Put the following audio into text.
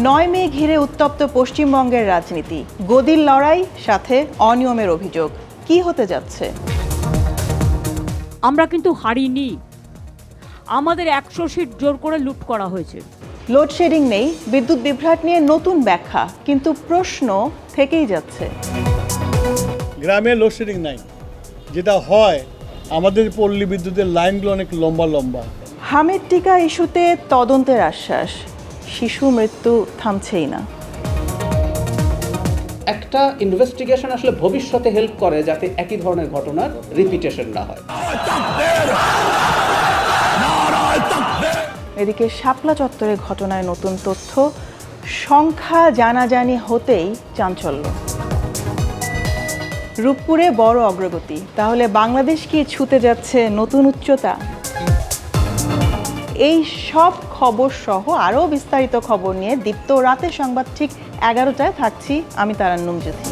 9 মে ঘিরে উত্তপ্ত পশ্চিমবঙ্গের রাজনীতি, গদির লড়াই, সাথে অনিয়মের অভিযোগ। কি হতে যাচ্ছে? আমরা কিন্তু হারিনি, আমাদের 100 সিট জোর করে লুট করা হয়েছে। লোডশেডিং নেই, বিদ্যুৎ বিভ্রাট নিয়ে নতুন ব্যাখ্যা, কিন্তু প্রশ্ন থেকেই যাচ্ছে। গ্রামে লোডশেডিং নাই, যেটা হয় আমাদের পল্লী বিদ্যুতের লাইনগুলো অনেক লম্বা লম্বা। হামিদ টিকা ইস্যুতে তদন্তের আশ্বাস, শিশু মৃত্যু থামছেই না। একটা ইনভেস্টিগেশন আসলে ভবিষ্যতে হেল্প করে যাতে একই ধরনের ঘটনার রিপিটেশন না হয়। এদিকে শাপলা চত্বরে ঘটনায় নতুন তথ্য, সংখ্যা জানাজানি হতেই চাঞ্চল্য। রূপপুরে বড় অগ্রগতি, তাহলে বাংলাদেশ কি ছুঁতে যাচ্ছে নতুন উচ্চতা? এই সব খবর সহ আরও বিস্তারিত খবর নিয়ে দীপ্ত রাতের সংবাদ ঠিক 11টায় থাকছি আমি তারান্নুম জ্যোতি।